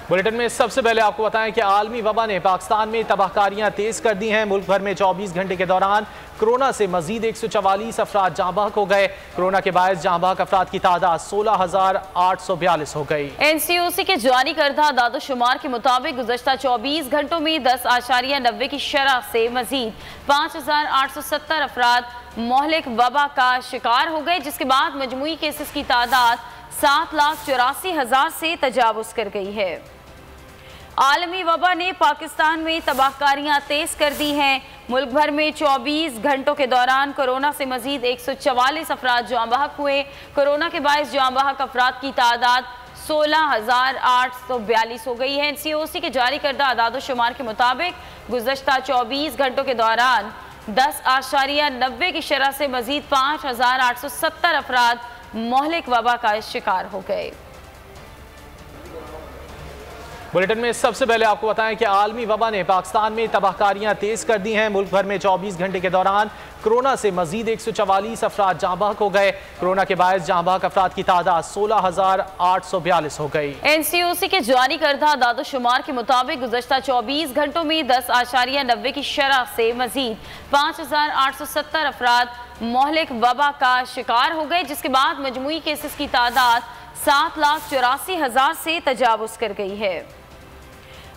Bulletin में सबसे पहले आपको बताएं कि आलमी वबा ने पाकिस्तान में तबाहकारियां तेज कर दी हैं। मुल्क भर में 24 घंटे के दौरान कोरोना से मजीद 144 अफराद जाँ बहक हो गए। कोरोना के बायस जाँ बहक अफराद की तादाद 16,842 हो गई। NCOC के जारी करदा दादोशुमार के मुताबिक गुज़श्ता 24 घंटों में 10.90 की शरह से मजीद 5,870 अफराद मोहलिक वबा का शिकार हो गए, जिसके बाद मजमूई केसेस की तादाद 7,84,000 से तजावुज कर गई है। आलमी वबा ने पाकिस्तान में तबाहकारियां तेज कर दी हैं। मुल्क भर में 24 घंटों के दौरान कोरोना से मजीद 144 अफराद जाँ बहक हुए। कोरोना के बायस जाँ बहक अफराद की तादाद 16,842 हो गई है। NCOC के जारी करदा आदादोशुमार के मुताबिक गुज़श्ता 24 घंटों के दौरान 10.90 की शरह से मजीद 5,870 अफराद मोहलिक वबा का शिकार हो गए। बुलेटिन में सबसे पहले आपको बताएं कि आलमी वबा ने पाकिस्तान में तबाहकारियां तेज कर दी हैं। मुल्क भर में 24 घंटे के दौरान कोरोना से मजीद 144 अफराद जाँ बहक हो गए। कोरोना के बायस जाँ बहक अफराद की तादाद 16,842 हो गई। NCOC के जारी करदा दादोशुमार के मुताबिक गुज़श्ता 24 घंटों में 10.90 की शरह से मजीद 5,870 अफराद मोहलिक वबा का शिकार हो गए, जिसके बाद मजमूई केसेस की तादाद 7,84,000 से तजावुज कर गई है।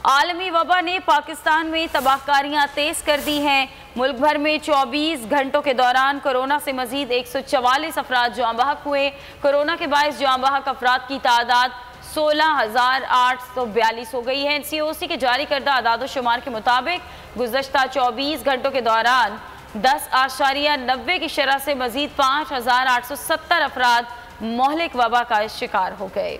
आलमी वबा ने पाकिस्तान में तबाहकारियां तेज कर दी हैं। मुल्क भर में 24 घंटों के दौरान कोरोना से मजीद 144 अफराद जाँ बहक हुए। कोरोना के बायस जाँ बहक अफराद की तादाद 16,842 हो गई है। NCOC के जारी करदा आदादोशुमार के मुताबिक गुज़श्ता 24 घंटों के दौरान 10.90 की शरह से मजीद 5,870 अफराद मोहलिक वबा का शिकार हो गए।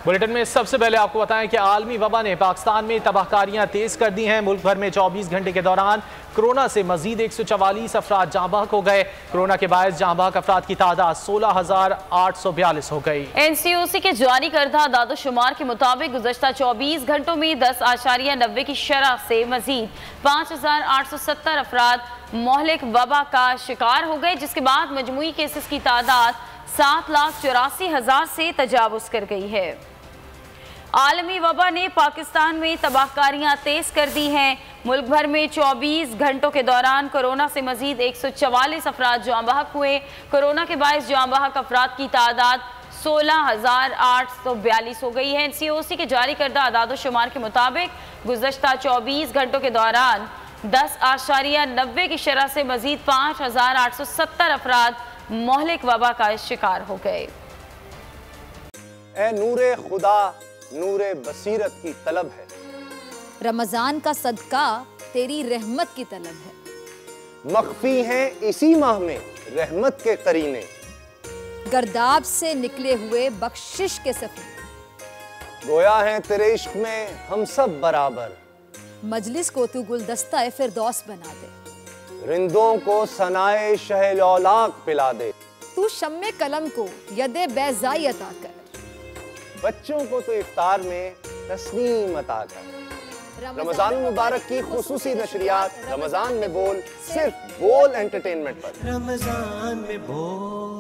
बुलेटिन में सबसे पहले आपको बताएं कि आलमी वबा ने पाकिस्तान में तबाहकारियां तेज कर दी हैं। मुल्क भर में 24 घंटे के दौरान कोरोना से मजीद 144 अफराद जाँ बहक हो गए। कोरोना के बायस जाँ बहक अफराद की तादाद 16,842 हो गई। NCOC के जारी करदा दादोशुमार के मुताबिक गुज़श्ता 24 घंटों में 10.90 की शरह से मजीद 5,870 अफराद मोहलिक वबा का शिकार हो गए, जिसके बाद मजमूई केसेस की तादाद 7,84,000 से तजावुज कर गई है। आलमी वबा ने पाकिस्तान में तबाहकारियां तेज कर दी हैं। मुल्क भर में 24 घंटों के दौरान कोरोना से मजीद 144 अफराद जाँ बहक हुए। कोरोना के बायस जाँ बहक अफराद की तादाद 16,842 हो गई है। NCOC के जारी करदा आदादोशुमार के मुताबिक गुज़श्ता 24 घंटों के दौरान 10.90 की शरह से मजीद 5,870 अफराद मोहलिक वबा का शिकार हो गए। ए नूरे खुदा नूरे बसीरत की तलब है, रमजान का सदका तेरी रहमत की तलब है। मख्फी हैं इसी माह में रहमत के करीने, गर्दाब से निकले हुए बख्शिश के सफीने, गोया है तेरे इश्क में हम सब बराबर, मजलिस को तू गुलदस्ता फिरदौस बना दे, रिंदों को सनाए शहलौलाक पिला दे, तू शम्मे कलम को यदे बैज़ाई अता कर, बच्चों को तो इफ्तार में तस्नीम अता कर। रमजान मुबारक की खुसूसी नशरियात रमजान में बोल, सिर्फ बोल एंटरटेनमेंट पर। रमजान में बोल।